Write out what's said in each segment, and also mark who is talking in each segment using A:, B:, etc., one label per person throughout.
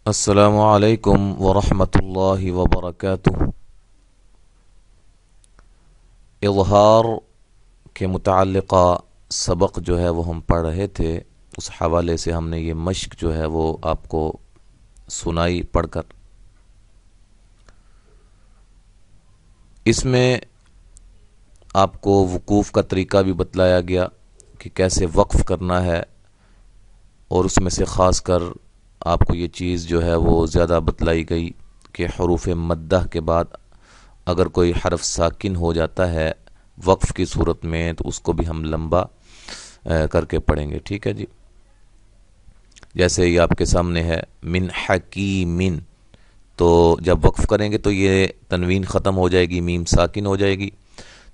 A: السلام علیکم ورحمۃ اللہ وبرکاتہ۔ اظہار کے متعلقہ سبق جو ہے وہ ہم پڑھ رہے تھے، اس حوالے سے ہم نے یہ مشق جو ہے وہ آپ کو سنائی پڑھ کر۔ اس میں آپ کو وقوف کا طریقہ بھی بتلایا گیا کہ کیسے وقف کرنا ہے، اور اس میں سے خاص کر آپ کو یہ چیز جو ہے وہ زیادہ بتلائی گئی کہ حروف مدہ کے بعد اگر کوئی حرف ساکن ہو جاتا ہے وقف کی صورت میں تو اس کو بھی ہم لمبا کر کے پڑھیں گے، ٹھیک ہے جی۔ جیسے یہ آپ کے سامنے ہے من حکیمن، تو جب وقف کریں گے تو یہ تنوین ختم ہو جائے گی، میم ساکن ہو جائے گی،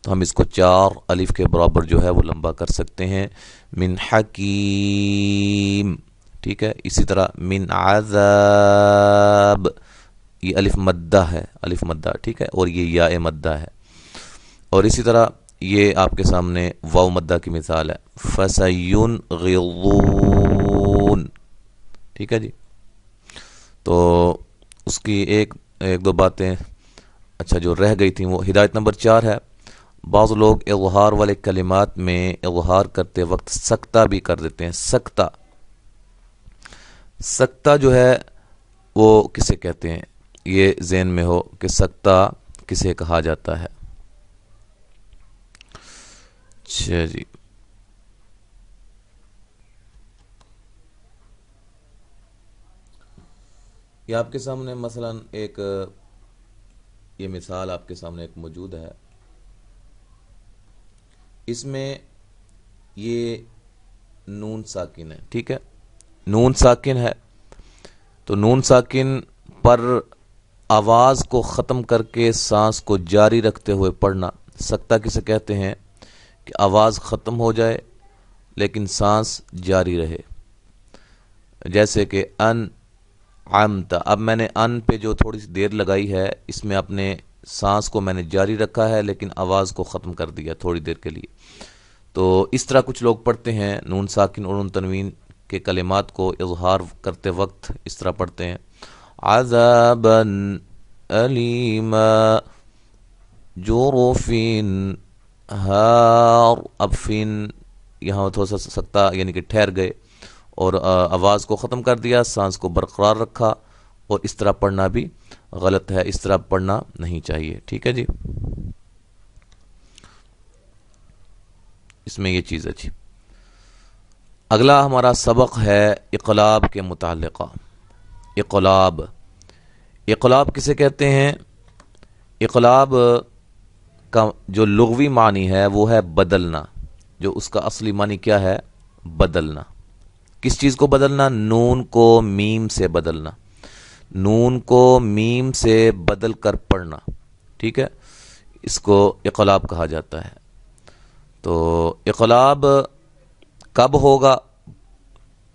A: تو ہم اس کو 4 الف کے برابر جو ہے وہ لمبا کر سکتے ہیں، من حکیم، ٹھیک ہے۔ اسی طرح من عذاب، یہ الف مدہ ہے، الف مدہ، ٹھیک ہے، اور یہ یاء مدہ ہے۔ اور اسی طرح یہ آپ کے سامنے واو مدہ کی مثال ہے، فَسَيُنْغِضُونَ، ٹھیک ہے جی۔ تو اس کی ایک دو باتیں اچھا جو رہ گئی تھیں، وہ ہدایت نمبر 4 ہے۔ بعض لوگ اظہار والے کلمات میں اظہار کرتے وقت سکتہ بھی کر دیتے ہیں، سکتہ۔ سکتہ جو ہے وہ کسے کہتے ہیں، یہ ذہن میں ہو کہ سکتہ کسے کہا جاتا ہے۔ اچھا جی، یہ آپ کے سامنے مثلا ایک یہ مثال آپ کے سامنے ایک موجود ہے، اس میں یہ نون ساکن ہے، ٹھیک ہے، نون ساکن ہے، تو نون ساکن پر آواز کو ختم کر کے سانس کو جاری رکھتے ہوئے پڑھنا سکتہ کسے کہتے ہیں کہ آواز ختم ہو جائے لیکن سانس جاری رہے۔ جیسے کہ ان عمت، اب میں نے ان پہ جو تھوڑی سی دیر لگائی ہے، اس میں اپنے سانس کو میں نے جاری رکھا ہے لیکن آواز کو ختم کر دیا تھوڑی دیر کے لیے۔ تو اس طرح کچھ لوگ پڑھتے ہیں، نون ساکن اور نون تنوین کے کلمات کو اظہار کرتے وقت اس طرح پڑھتے ہیں، عذابا علیما، جرفین ہار، اب فین یہاں تھوڑا سا سکتا یعنی کہ ٹھہر گئے اور آواز کو ختم کر دیا، سانس کو برقرار رکھا، اور اس طرح پڑھنا بھی غلط ہے، اس طرح پڑھنا نہیں چاہیے، ٹھیک ہے جی۔ اس میں یہ چیز ہے جی۔ اگلا ہمارا سبق ہے اقلاب کے متعلقہ۔ اقلاب، اقلاب کسے کہتے ہیں؟ اقلاب کا جو لغوی معنی ہے وہ ہے بدلنا، جو اس کا اصلی معنی کیا ہے؟ بدلنا۔ کس چیز کو بدلنا؟ نون کو میم سے بدلنا، نون کو میم سے بدل کر پڑھنا، ٹھیک ہے، اس کو اقلاب کہا جاتا ہے۔ تو اقلاب کب ہوگا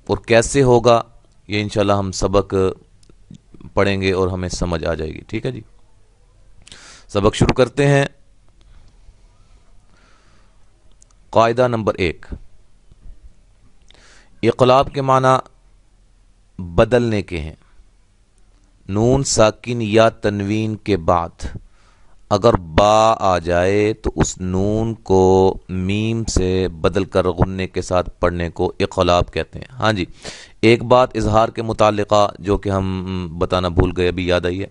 A: اور کیسے ہوگا، یہ انشاءاللہ ہم سبق پڑھیں گے اور ہمیں سمجھ آ جائے گی، ٹھیک ہے جی۔ سبق شروع کرتے ہیں۔ قاعدہ نمبر 1، اقلاب کے معنی بدلنے کے ہیں۔ نون ساکن یا تنوین کے بعد اگر با آ جائے تو اس نون کو میم سے بدل کر غنے کے ساتھ پڑھنے کو اقلاب کہتے ہیں۔ ہاں جی، ایک بات اظہار کے متعلقہ جو کہ ہم بتانا بھول گئے، ابھی یاد آئی ہے،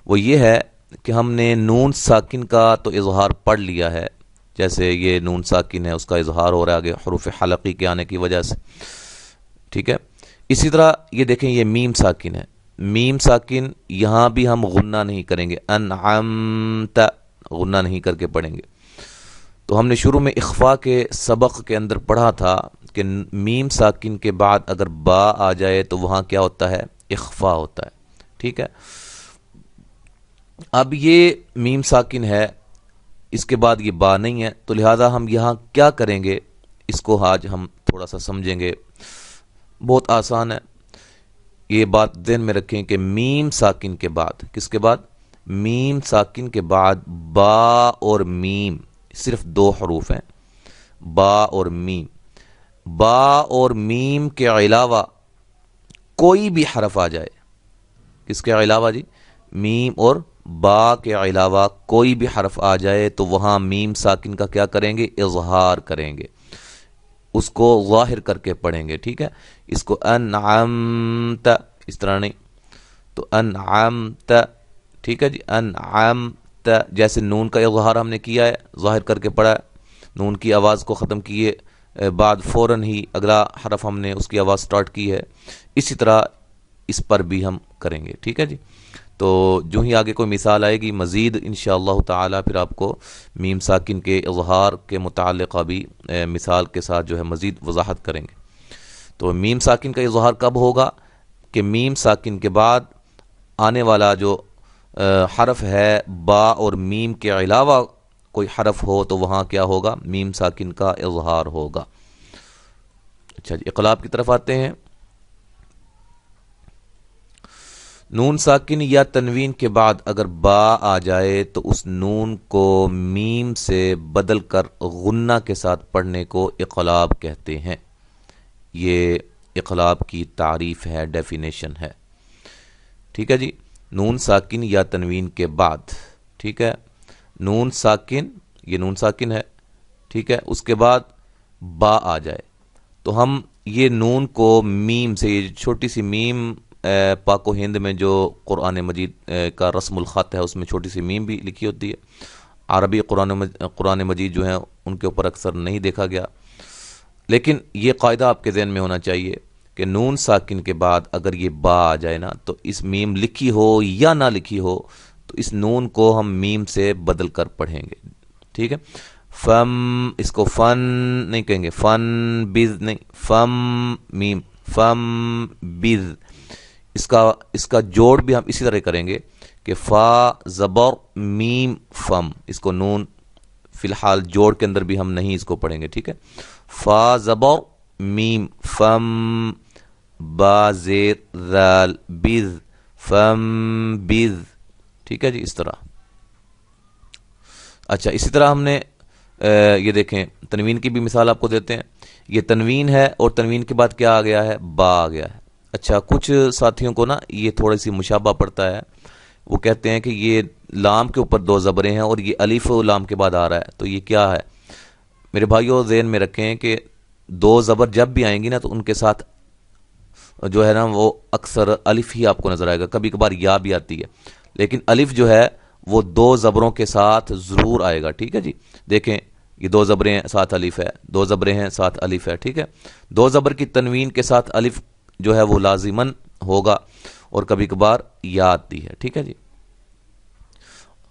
A: وہ یہ ہے کہ ہم نے نون ساکن کا تو اظہار پڑھ لیا ہے، جیسے یہ نون ساکن ہے اس کا اظہار ہو رہا ہے آگے حروف حلقی کے آنے کی وجہ سے، ٹھیک ہے۔ اسی طرح یہ دیکھیں یہ میم ساکن ہے، میم ساکن یہاں بھی ہم غنہ نہیں کریں گے، انعمت غنہ نہیں کر کے پڑھیں گے۔ تو ہم نے شروع میں اخفا کے سبق کے اندر پڑھا تھا کہ میم ساکن کے بعد اگر با آ جائے تو وہاں کیا ہوتا ہے؟ اخفا ہوتا ہے، ٹھیک ہے۔ اب یہ میم ساکن ہے، اس کے بعد یہ با نہیں ہے، تو لہذا ہم یہاں کیا کریں گے، اس کو آج ہم تھوڑا سا سمجھیں گے۔ بہت آسان ہے، یہ بات ذہن میں رکھیں کہ میم ساکن کے بعد، کس کے بعد؟ میم ساکن کے بعد با اور میم، صرف 2 حروف ہیں، با اور میم۔ با اور میم کے علاوہ کوئی بھی حرف آ جائے، کس کے علاوہ جی؟ میم اور با کے علاوہ کوئی بھی حرف آ جائے تو وہاں میم ساکن کا کیا کریں گے؟ اظہار کریں گے، اس کو ظاہر کر کے پڑھیں گے، ٹھیک ہے؟ اس کو انعمت اس طرح نہیں، تو انعمت، ٹھیک ہے جی، انعمت جیسے نون کا اظہار ہم نے کیا ہے، ظاہر کر کے پڑھا ہے، نون کی آواز کو ختم کیے بعد فوراً ہی اگلا حرف ہم نے اس کی آواز سٹارٹ کی ہے، اسی طرح اس پر بھی ہم کریں گے، ٹھیک ہے جی۔ تو جو ہی آگے کوئی مثال آئے گی مزید انشاءاللہ تعالی پھر آپ کو میم ساکن کے اظہار کے متعلقہ بھی مثال کے ساتھ جو ہے مزید وضاحت کریں گے۔ تو میم ساکن کا اظہار کب ہوگا؟ کہ میم ساکن کے بعد آنے والا جو حرف ہے با اور میم کے علاوہ کوئی حرف ہو تو وہاں کیا ہوگا؟ میم ساکن کا اظہار ہوگا۔ اچھا جی، اقلاب کی طرف آتے ہیں۔ نون ساکن یا تنوین کے بعد اگر با آ جائے تو اس نون کو میم سے بدل کر غنہ کے ساتھ پڑھنے کو اقلاب کہتے ہیں۔ یہ اقلاب کی تعریف ہے، ڈیفینیشن ہے، ٹھیک ہے جی۔ نون ساکن یا تنوین کے بعد، ٹھیک ہے، نون ساکن، یہ نون ساکن ہے، ٹھیک ہے، اس کے بعد با آ جائے تو ہم یہ نون کو میم سے، یہ چھوٹی سی میم پاک و ہند میں جو قرآن مجید کا رسم الخط ہے اس میں چھوٹی سی میم بھی لکھی ہوتی ہے، عربی قرآن مجید جو ہیں ان کے اوپر اکثر نہیں دیکھا گیا، لیکن یہ قاعدہ آپ کے ذہن میں ہونا چاہیے کہ نون ساکن کے بعد اگر یہ با آ جائے نا تو اس میم لکھی ہو یا نہ لکھی ہو تو اس نون کو ہم میم سے بدل کر پڑھیں گے، ٹھیک ہے۔ فم، اس کو فن نہیں کہیں گے، فن بز نہیں، فم میم، فم بز، اس کا جوڑ بھی ہم اسی طرح کریں گے کہ فا زبر میم فم، اس کو نون فی الحال جوڑ کے اندر بھی ہم نہیں اس کو پڑھیں گے، ٹھیک ہے۔ فا زبر میم فم، با زیر ذال بز، فم بز، ٹھیک ہے جی، اس طرح۔ اچھا، اسی طرح ہم نے یہ دیکھیں تنوین کی بھی مثال آپ کو دیتے ہیں۔ یہ تنوین ہے اور تنوین کے بعد کیا آ گیا ہے؟ با آ گیا ہے۔ اچھا، کچھ ساتھیوں کو نا یہ تھوڑی سی مشابہ پڑتا ہے، وہ کہتے ہیں کہ یہ لام کے اوپر دو زبریں ہیں اور یہ الف لام کے بعد آ رہا ہے، تو یہ کیا ہے؟ میرے بھائیو ذہن میں رکھیں کہ دو زبر جب بھی آئیں گی نا تو ان کے ساتھ جو ہے نا وہ اکثر الف ہی آپ کو نظر آئے گا، کبھی کبھار یا بھی آتی ہے، لیکن الف جو ہے وہ دو زبروں کے ساتھ ضرور آئے گا، ٹھیک ہے جی۔ دیکھیں یہ دو زبریں ہیں، ساتھ الف ہے، دو زبریں ہیں، ساتھ الف ہے، ٹھیک ہے۔ دو زبر کی تنوین کے ساتھ الف جو ہے وہ لازماً ہوگا اور کبھی کبھار یا آتی ہے، ٹھیک ہے جی۔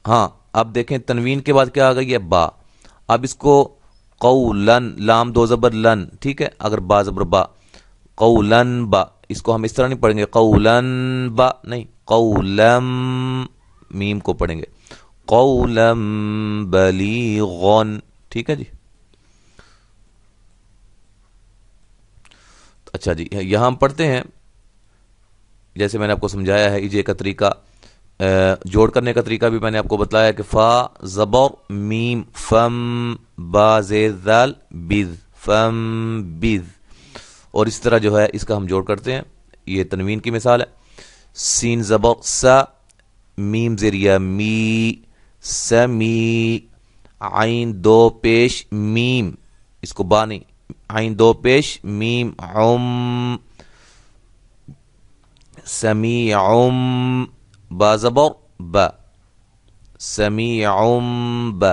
A: ہاں، اب دیکھیں تنوین کے بعد کیا آ گئی ہے؟ با۔ اب اس کو قولن، لام دو زبر لن، ٹھیک ہے، اگر با زبر با، قولن با، اس کو ہم اس طرح نہیں پڑھیں گے قولن با، نہیں، قولم میم کو پڑھیں گے قولم بلیغن، ٹھیک ہے جی۔ اچھا جی، یہاں ہم پڑھتے ہیں جیسے میں نے آپ کو سمجھایا ہے ایجے کا طریقہ، جوڑ کرنے کا طریقہ بھی میں نے آپ کو بتلایا کہ فا زبر میم فم با زیر ذال بز، فم بز، اور اس طرح جو ہے اس کا ہم جوڑ کرتے ہیں۔ یہ تنوین کی مثال ہے۔ سین زبر سا، میم زیر یا می، سمی، عین دو پیش میم، اس کو با نہیں، عین دو پیش میم عم، سمیعم، با زبر با، سمیعم با،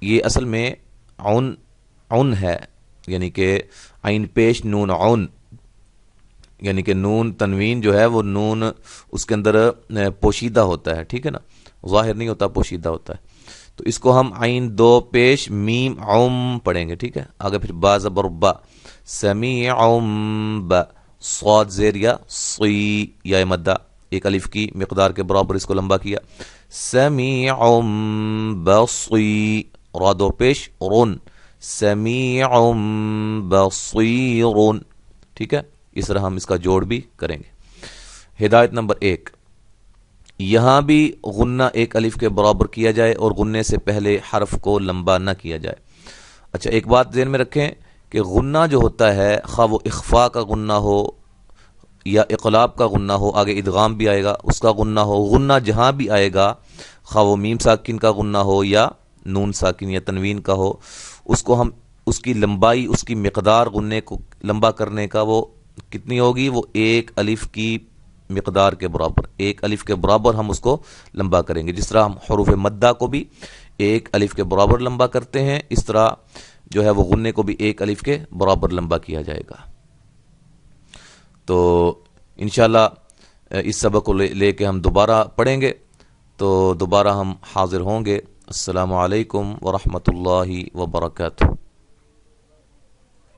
A: یہ اصل میں عن ہے، یعنی کہ عین پیش نون عن، یعنی کہ نون تنوین جو ہے وہ نون اس کے اندر پوشیدہ ہوتا ہے، ٹھیک ہے نا، ظاہر نہیں ہوتا، پوشیدہ ہوتا ہے، تو اس کو ہم عین دو پیش میم عم پڑھیں گے، ٹھیک ہے۔ آگے پھر با زبر با، سمیعم با، صاد زیر یا صی، یا مدہ ایک الف کی مقدار کے برابر اس کو لمبا کیا، سمیعم بصی، را دو پیش رن، سمیعم بصیرن، ٹھیک ہے۔ اس طرح ہم اس کا جوڑ بھی کریں گے۔ ہدایت نمبر 1، یہاں بھی غنہ ایک الف کے برابر کیا جائے اور غننے سے پہلے حرف کو لمبا نہ کیا جائے۔ اچھا، ایک بات ذہن میں رکھیں کہ غنہ جو ہوتا ہے خواہ وہ اخفا کا غنہ ہو، یا اقلاب کا غنہ ہو، آگے ادغام بھی آئے گا، اس کا غنہ ہو، غنہ جہاں بھی آئے گا، خواہ وہ میم ساکن کا غنہ ہو یا نون ساکن یا تنوین کا ہو، اس کو ہم اس کی لمبائی، اس کی مقدار غنے کو لمبا کرنے کا وہ کتنی ہوگی؟ وہ ایک الف کی مقدار کے برابر، ایک الف کے برابر ہم اس کو لمبا کریں گے۔ جس طرح ہم حروف مدہ کو بھی ایک الف کے برابر لمبا کرتے ہیں، اس طرح جو ہے وہ غنے کو بھی ایک الف کے برابر لمبا کیا جائے گا۔ تو انشاءاللہ اس سبق کو لے کے ہم دوبارہ پڑھیں گے، تو دوبارہ ہم حاضر ہوں گے۔ السلام علیکم ورحمۃ اللہ وبرکاتہ۔